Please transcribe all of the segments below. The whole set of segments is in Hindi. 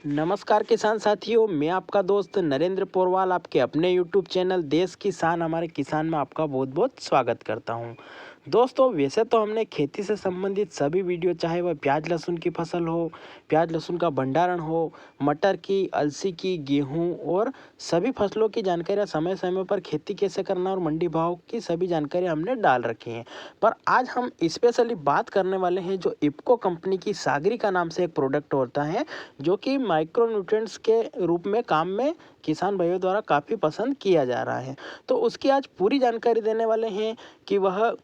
नमस्कार किसान साथियों, मैं आपका दोस्त नरेंद्र पोरवाल आपके अपने यूट्यूब चैनल देश किसान हमारे किसान में आपका बहुत बहुत स्वागत करता हूं। दोस्तों, वैसे तो हमने खेती से संबंधित सभी वीडियो, चाहे वह प्याज लहसुन की फसल हो, प्याज लहसुन का भंडारण हो, मटर की, अलसी की, गेहूं और सभी फसलों की जानकारियां समय समय पर खेती कैसे करना और मंडी भाव की सभी जानकारियां हमने डाल रखी हैं। पर आज हम स्पेशली बात करने वाले हैं जो इफ्को कंपनी की सागरिका नाम से एक प्रोडक्ट होता है, जो कि माइक्रो न्यूट्रिएंट्स के रूप में काम में किसान भाइयों द्वारा काफ़ी पसंद किया जा रहा है। तो उसकी आज पूरी जानकारी देने वाले हैं कि वह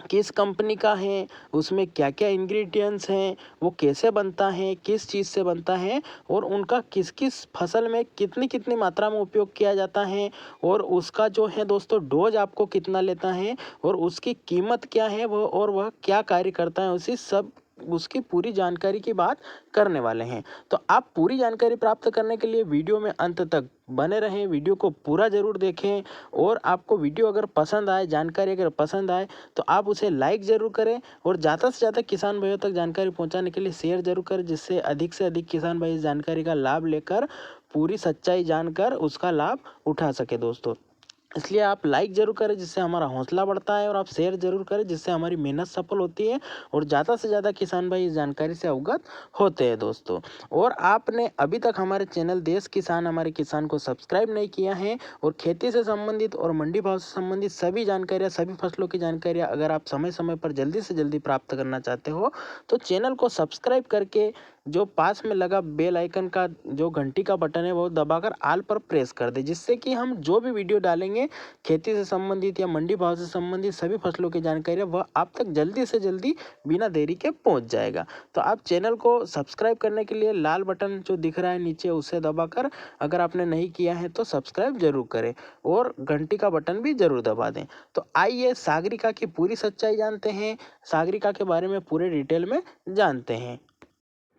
किस कंपनी का है, उसमें क्या क्या इंग्रेडिएंट्स हैं, वो कैसे बनता है, किस चीज़ से बनता है और उनका किस किस फसल में कितनी कितनी मात्रा में उपयोग किया जाता है और उसका जो है दोस्तों डोज आपको कितना लेता है और उसकी कीमत क्या है वह और वह क्या कार्य करता है, उसी सब उसकी पूरी जानकारी की बात करने वाले हैं। तो आप पूरी जानकारी प्राप्त करने के लिए वीडियो में अंत तक बने रहें, वीडियो को पूरा ज़रूर देखें और आपको वीडियो अगर पसंद आए, जानकारी अगर पसंद आए तो आप उसे लाइक ज़रूर करें और ज़्यादा से ज़्यादा किसान भाइयों तक जानकारी पहुंचाने के लिए शेयर ज़रूर करें, जिससे अधिक से अधिक किसान भाई इस जानकारी का लाभ लेकर पूरी सच्चाई जानकर उसका लाभ उठा सके दोस्तों। इसलिए आप लाइक ज़रूर करें जिससे हमारा हौसला बढ़ता है और आप शेयर ज़रूर करें जिससे हमारी मेहनत सफल होती है और ज़्यादा से ज़्यादा किसान भाई इस जानकारी से अवगत होते हैं दोस्तों। और आपने अभी तक हमारे चैनल देश किसान हमारे किसान को सब्सक्राइब नहीं किया है और खेती से संबंधित और मंडी भाव से संबंधित सभी जानकारियाँ, सभी फसलों की जानकारियाँ अगर आप समय समय पर जल्दी से जल्दी प्राप्त करना चाहते हो तो चैनल को सब्सक्राइब करके जो पास में लगा बेल आइकन का जो घंटी का बटन है वो दबाकर ऑल पर प्रेस कर दे, जिससे कि हम जो भी वीडियो डालेंगे खेती से संबंधित या मंडी भाव से संबंधित सभी फसलों की जानकारी वह आप तक जल्दी से जल्दी बिना देरी के पहुंच जाएगा। तो आप चैनल को सब्सक्राइब करने के लिए लाल बटन जो दिख रहा है नीचे उसे दबाकर अगर आपने नहीं किया है तो सब्सक्राइब जरूर करें और घंटी का बटन भी जरूर दबा दें। तो आइए सागरिका की पूरी सच्चाई जानते हैं, सागरिका के बारे में पूरे डिटेल में जानते हैं।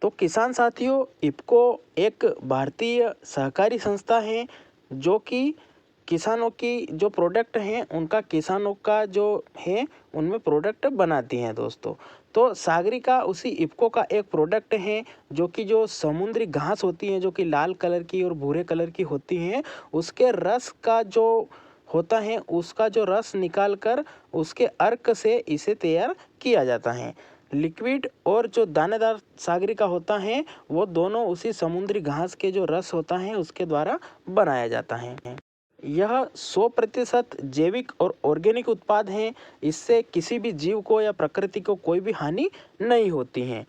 तो किसान साथियों, इफ्को एक भारतीय सहकारी संस्था है जो कि किसानों की जो प्रोडक्ट हैं उनका किसानों का जो है उनमें प्रोडक्ट बनाती हैं दोस्तों। तो सागरिका उसी इफ्को का एक प्रोडक्ट है जो कि जो समुद्री घास होती है जो कि लाल कलर की और भूरे कलर की होती हैं, उसके रस का जो होता है उसका जो रस निकाल कर उसके अर्क से इसे तैयार किया जाता है। लिक्विड और जो दानेदार सागरिका होता है वो दोनों उसी समुद्री घास के जो रस होता है उसके द्वारा बनाया जाता है। यह 100% जैविक और ऑर्गेनिक उत्पाद है। इससे किसी भी जीव को या प्रकृति को कोई भी हानि नहीं होती है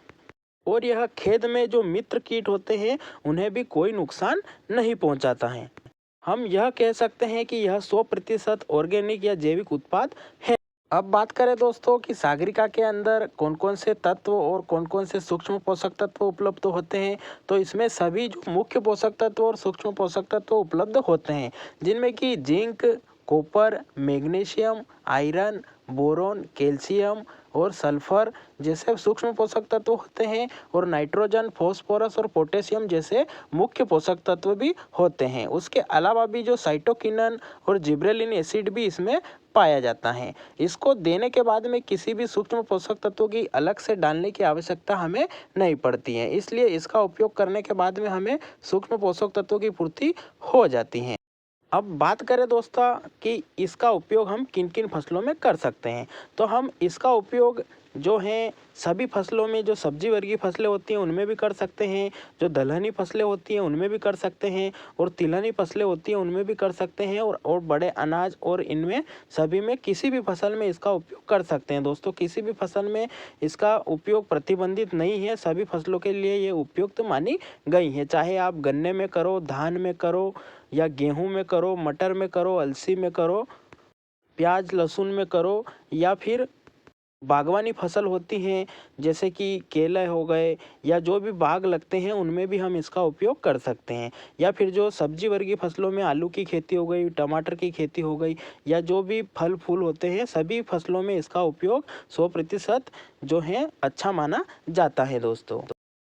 और यह खेत में जो मित्र कीट होते हैं उन्हें भी कोई नुकसान नहीं पहुंचाता है। हम यह कह सकते हैं कि यह 100% ऑर्गेनिक या जैविक उत्पाद है। अब बात करें दोस्तों कि सागरिका के अंदर कौन कौन से तत्व और कौन कौन से सूक्ष्म पोषक तत्व उपलब्ध होते हैं, तो इसमें सभी जो मुख्य पोषक तत्व और सूक्ष्म पोषक तत्व उपलब्ध होते हैं, जिनमें कि zinc, copper, magnesium, iron, boron, calcium और सल्फर जैसे सूक्ष्म पोषक तत्व होते हैं और नाइट्रोजन, फास्फोरस और पोटेशियम जैसे मुख्य पोषक तत्व भी होते हैं। उसके अलावा भी जो साइटोकिनिन और जिब्रेलिन एसिड भी इसमें पाया जाता है। इसको देने के बाद में किसी भी सूक्ष्म पोषक तत्वों की अलग से डालने की आवश्यकता हमें नहीं पड़ती है, इसलिए इसका उपयोग करने के बाद में हमें सूक्ष्म पोषक तत्वों की पूर्ति हो जाती है। अब बात करें दोस्तों कि इसका उपयोग हम किन किन फसलों में कर सकते हैं, तो हम इसका उपयोग जो है सभी फसलों में, जो सब्जी वर्गीय फसलें होती हैं उनमें भी कर सकते हैं, जो दलहनी फसलें होती हैं उनमें भी कर सकते हैं और तिलहनी फसलें होती हैं उनमें भी कर सकते हैं और बड़े अनाज और इनमें सभी में किसी भी फसल में इसका उपयोग कर सकते हैं दोस्तों। किसी भी फसल में इसका उपयोग प्रतिबंधित नहीं है, सभी फसलों के लिए ये उपयुक्त मानी गई है। चाहे आप गन्ने में करो, धान में करो या गेहूं में करो, मटर में करो, अलसी में करो, प्याज लहसुन में करो या फिर बागवानी फसल होती हैं जैसे कि केले हो गए या जो भी बाग लगते हैं उनमें भी हम इसका उपयोग कर सकते हैं, या फिर जो सब्जी वर्गीय फसलों में आलू की खेती हो गई, टमाटर की खेती हो गई या जो भी फल फूल होते हैं सभी फसलों में इसका उपयोग 100% जो है अच्छा माना जाता है दोस्तों।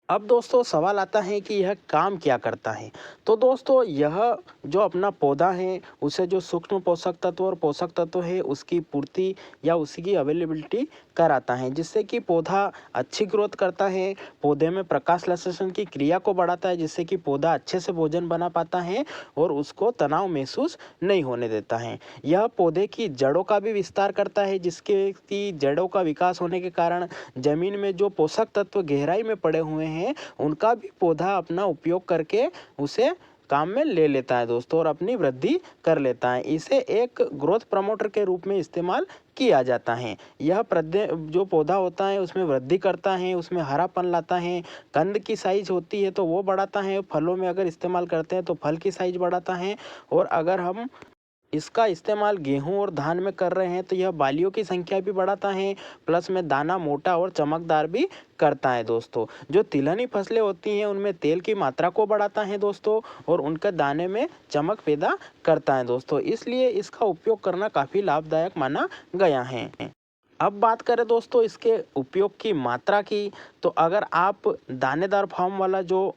अब दोस्तों सवाल आता है कि यह काम क्या करता है। तो दोस्तों यह जो अपना पौधा है उसे जो सूक्ष्म पोषक तत्व और पोषक तत्व है उसकी पूर्ति या उसी की अवेलेबिलिटी कराता है, जिससे कि पौधा अच्छी ग्रोथ करता है। पौधे में प्रकाश संश्लेषण की क्रिया को बढ़ाता है, जिससे कि पौधा अच्छे से भोजन बना पाता है और उसको तनाव महसूस नहीं होने देता है। यह पौधे की जड़ों का भी विस्तार करता है, जिसके कि जड़ों का विकास होने के कारण जमीन में जो पोषक तत्व गहराई में पड़े हुए हैं उनका भी पौधा अपना उपयोग करके उसे काम में ले लेता है दोस्तों, और अपनी वृद्धि कर लेता है। इसे एक ग्रोथ प्रमोटर के रूप में इस्तेमाल किया जाता है। यह जो पौधा होता है उसमें वृद्धि करता है, उसमें हरापन लाता है। कंद की साइज होती है तो वो बढ़ाता है। फलों में अगर इस्तेमाल करते हैं तो फल की साइज बढ़ाता है। और अगर हम इसका इस्तेमाल गेहूं और धान में कर रहे हैं तो यह बालियों की संख्या भी बढ़ाता है, प्लस में दाना मोटा और चमकदार भी करता है दोस्तों। जो तिलहनी फसलें होती हैं उनमें तेल की मात्रा को बढ़ाता है दोस्तों, और उनके दाने में चमक पैदा करता है दोस्तों। इसलिए इसका उपयोग करना काफ़ी लाभदायक माना गया है। अब बात करें दोस्तों इसके उपयोग की मात्रा की, तो अगर आप दानेदार फार्म वाला जो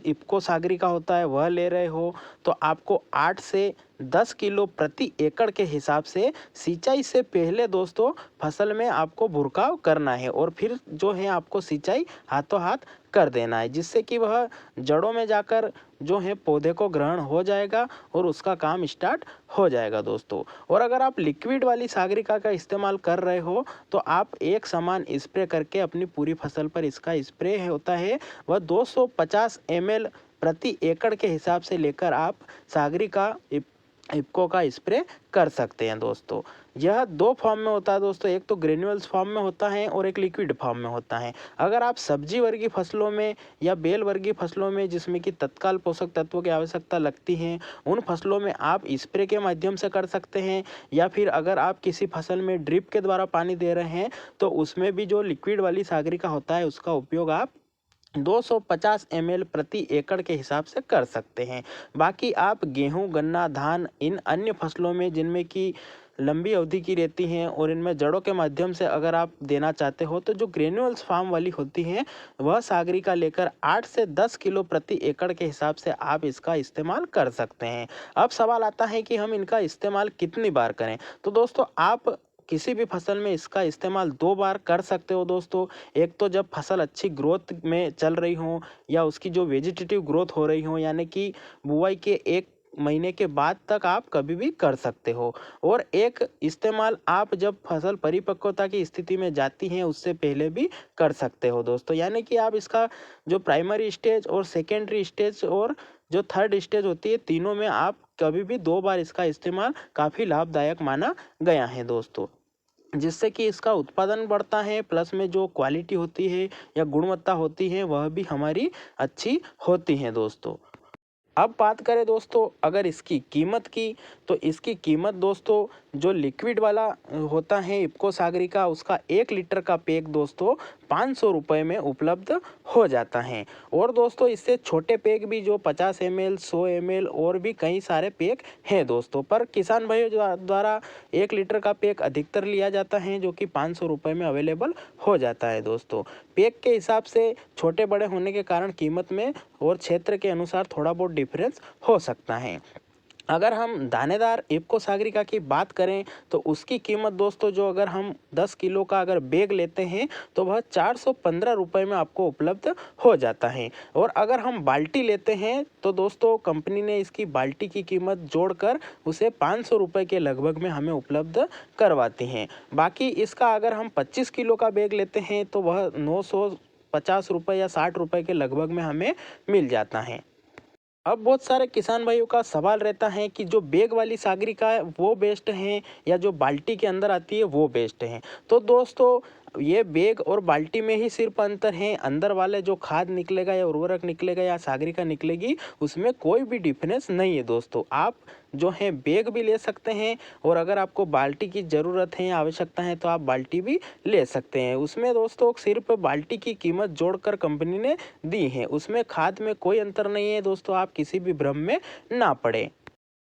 इफ्को सागरिका होता है वह ले रहे हो तो आपको 8 से 10 किलो प्रति एकड़ के हिसाब से सिंचाई से पहले दोस्तों फसल में आपको भुरकाव करना है, और फिर जो है आपको सिंचाई हाथों हाथ कर देना है, जिससे कि वह जड़ों में जाकर जो है पौधे को ग्रहण हो जाएगा और उसका काम स्टार्ट हो जाएगा दोस्तों। और अगर आप लिक्विड वाली सागरिका का इस्तेमाल कर रहे हो तो आप एक समान स्प्रे करके अपनी पूरी फसल पर इसका स्प्रे होता है वह 250 ml प्रति एकड़ के हिसाब से लेकर आप सागरिका इफ्को का स्प्रे कर सकते हैं दोस्तों। यह दो फॉर्म में होता है दोस्तों, एक तो ग्रेन्यूल्स फॉर्म में होता है और एक लिक्विड फॉर्म में होता है। अगर आप सब्जी वर्गीय फसलों में या बेल वर्गीय फसलों में जिसमें कि तत्काल पोषक तत्वों की आवश्यकता लगती है उन फसलों में आप स्प्रे के माध्यम से कर सकते हैं, या फिर अगर आप किसी फसल में ड्रिप के द्वारा पानी दे रहे हैं तो उसमें भी जो लिक्विड वाली सागरिका होता है उसका उपयोग आप 250 ml प्रति एकड़ के हिसाब से कर सकते हैं। बाकी आप गेहूं, गन्ना, धान इन अन्य फसलों में जिनमें कि लंबी अवधि की रहती हैं और इनमें जड़ों के माध्यम से अगर आप देना चाहते हो तो जो ग्रेन्यूल्स फार्म वाली होती हैं वह सागरिका लेकर 8 से 10 किलो प्रति एकड़ के हिसाब से आप इसका इस्तेमाल कर सकते हैं। अब सवाल आता है कि हम इनका इस्तेमाल कितनी बार करें। तो दोस्तों आप किसी भी फसल में इसका इस्तेमाल 2 बार कर सकते हो दोस्तों। एक तो जब फसल अच्छी ग्रोथ में चल रही हो या उसकी जो वेजिटेटिव ग्रोथ हो रही हो, यानी कि बुआई के 1 महीने के बाद तक आप कभी भी कर सकते हो। और एक इस्तेमाल आप जब फसल परिपक्वता की स्थिति में जाती है उससे पहले भी कर सकते हो दोस्तों। यानी कि आप इसका जो प्राइमरी स्टेज और सेकेंडरी स्टेज और जो थर्ड स्टेज होती है तीनों में आप कभी भी 2 बार इसका इस्तेमाल काफ़ी लाभदायक माना गया है दोस्तों, जिससे कि इसका उत्पादन बढ़ता है, प्लस में जो क्वालिटी होती है या गुणवत्ता होती है वह भी हमारी अच्छी होती है दोस्तों। अब बात करें दोस्तों अगर इसकी कीमत की, तो इसकी कीमत दोस्तों जो लिक्विड वाला होता है इफ्को सागरिका उसका 1 लीटर का पैक दोस्तों 500 रुपये में उपलब्ध हो जाता है। और दोस्तों इससे छोटे पैक भी जो 50 ml 100 ml और भी कई सारे पैक हैं दोस्तों, पर किसान भाइयों द्वारा 1 लीटर का पैक अधिकतर लिया जाता है जो कि 500 रुपये में अवेलेबल हो जाता है दोस्तों। पैक के हिसाब से छोटे बड़े होने के कारण कीमत में और क्षेत्र के अनुसार थोड़ा बहुत डिफरेंस हो सकता है। अगर हम दानेदार इफ्को सागरिका की बात करें तो उसकी कीमत दोस्तों जो अगर हम 10 किलो का अगर बैग लेते हैं तो वह 415 रुपये में आपको उपलब्ध हो जाता है। और अगर हम बाल्टी लेते हैं तो दोस्तों कंपनी ने इसकी बाल्टी की कीमत जोड़कर उसे 500 रुपये के लगभग में हमें उपलब्ध करवाती हैं। बाकी इसका अगर हम 25 किलो का बैग लेते हैं तो वह 950 रुपये या 60 रुपये के लगभग में हमें मिल जाता है। अब बहुत सारे किसान भाइयों का सवाल रहता है कि जो बैग वाली सागरिका है वो बेस्ट है या जो बाल्टी के अंदर आती है वो बेस्ट है। तो दोस्तों ये बैग और बाल्टी में ही सिर्फ अंतर है, अंदर वाले जो खाद निकलेगा या उर्वरक निकलेगा या सागरिका निकलेगी उसमें कोई भी डिफरेंस नहीं है दोस्तों। आप जो है बैग भी ले सकते हैं और अगर आपको बाल्टी की ज़रूरत है या आवश्यकता है तो आप बाल्टी भी ले सकते हैं। उसमें दोस्तों सिर्फ बाल्टी की कीमत जोड़कर कंपनी ने दी है, उसमें खाद में कोई अंतर नहीं है दोस्तों, आप किसी भी भ्रम में ना पड़े।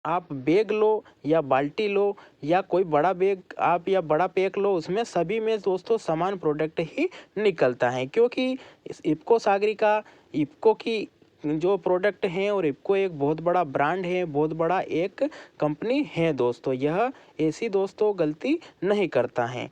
आप बैग लो या बाल्टी लो या कोई बड़ा बैग आप या बड़ा पैक लो, उसमें सभी में दोस्तों समान प्रोडक्ट ही निकलता है, क्योंकि इस इफ़को सागरिका इफ़को की जो प्रोडक्ट हैं और इफ़को एक बहुत बड़ा ब्रांड है, बहुत बड़ा एक कंपनी है दोस्तों। यह ऐसी दोस्तों गलती नहीं करता है।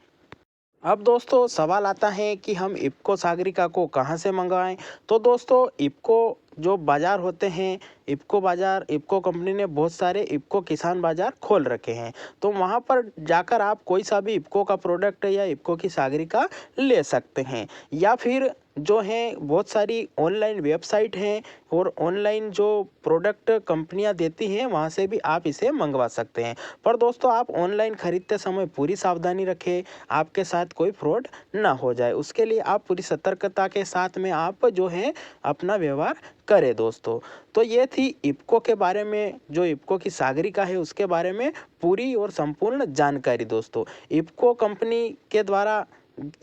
अब दोस्तों सवाल आता है कि हम इफ़को सागरिका को कहाँ से मंगवाएं। तो दोस्तों इफ़को जो बाज़ार होते हैं, इफ़को बाज़ार, इफ़को कंपनी ने बहुत सारे इफ़को किसान बाज़ार खोल रखे हैं, तो वहाँ पर जाकर आप कोई सा भी इफ़को का प्रोडक्ट या इफ़को की सागरिका ले सकते हैं। या फिर जो हैं बहुत सारी ऑनलाइन वेबसाइट हैं और ऑनलाइन जो प्रोडक्ट कंपनियां देती हैं वहां से भी आप इसे मंगवा सकते हैं। पर दोस्तों आप ऑनलाइन खरीदते समय पूरी सावधानी रखें, आपके साथ कोई फ्रॉड ना हो जाए, उसके लिए आप पूरी सतर्कता के साथ में आप जो है अपना व्यवहार करें दोस्तों। तो ये थी इफ़को के बारे में, जो इफ़को की सागरिका है उसके बारे में पूरी और संपूर्ण जानकारी दोस्तों। इफ़को कंपनी के द्वारा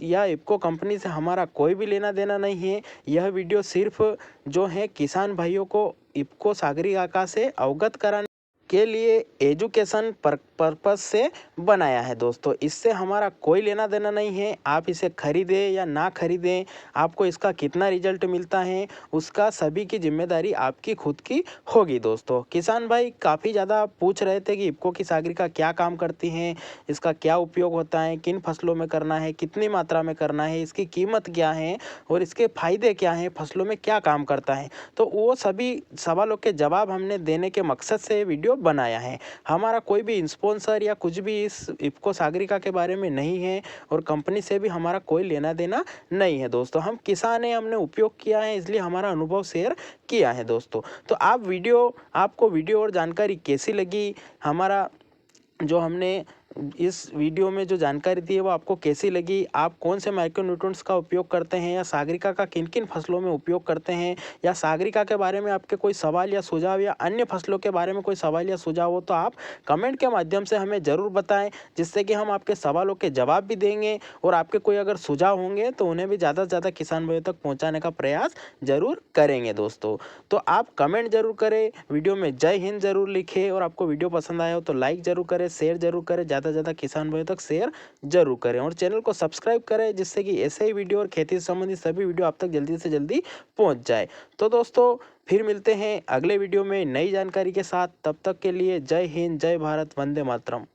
या इफ़को कंपनी से हमारा कोई भी लेना देना नहीं है। यह वीडियो सिर्फ जो है किसान भाइयों को इफ़को सागरिका से अवगत कराने के लिए एजुकेशन पर्पस से बनाया है दोस्तों। इससे हमारा कोई लेना देना नहीं है। आप इसे खरीदें या ना खरीदें, आपको इसका कितना रिजल्ट मिलता है उसका सभी की जिम्मेदारी आपकी खुद की होगी दोस्तों। किसान भाई काफ़ी ज़्यादा पूछ रहे थे कि इफ़को की सागरिका क्या काम करती हैं, इसका क्या उपयोग होता है, किन फसलों में करना है, कितनी मात्रा में करना है, इसकी कीमत क्या है और इसके फायदे क्या हैं, फसलों में क्या काम करता है। तो वो सभी सवालों के जवाब हमने देने के मकसद से वीडियो बनाया है। हमारा कोई भी स्पॉन्सर या कुछ भी इस इफ़को सागरिका के बारे में नहीं है और कंपनी से भी हमारा कोई लेना देना नहीं है दोस्तों। हम किसान हैं, हमने उपयोग किया है इसलिए हमारा अनुभव शेयर किया है दोस्तों। तो आपको वीडियो और जानकारी कैसी लगी, हमारा जो हमने इस वीडियो में जो जानकारी दी है वो आपको कैसी लगी, आप कौन से माइक्रोन्यूट्रिएंट्स का उपयोग करते हैं या सागरिका का किन किन फसलों में उपयोग करते हैं, या सागरिका के बारे में आपके कोई सवाल या सुझाव या अन्य फसलों के बारे में कोई सवाल या सुझाव हो तो आप कमेंट के माध्यम से हमें ज़रूर बताएं, जिससे कि हम आपके सवालों के जवाब भी देंगे और आपके कोई अगर सुझाव होंगे तो उन्हें भी ज़्यादा से ज़्यादा किसान भाइयों तक पहुँचाने का प्रयास ज़रूर करेंगे दोस्तों। तो आप कमेंट जरूर करें, वीडियो में जय हिंद जरूर लिखें और आपको वीडियो पसंद आया हो तो लाइक जरूर करें, शेयर जरूर करें, ज़्यादा से ज़्यादा किसान भाइयों तक शेयर जरूर करें और चैनल को सब्सक्राइब करें, जिससे कि ऐसे ही वीडियो और खेती से संबंधित सभी वीडियो आप तक जल्दी से जल्दी पहुंच जाए। तो दोस्तों फिर मिलते हैं अगले वीडियो में नई जानकारी के साथ, तब तक के लिए जय हिंद, जय भारत, वंदे मातरम।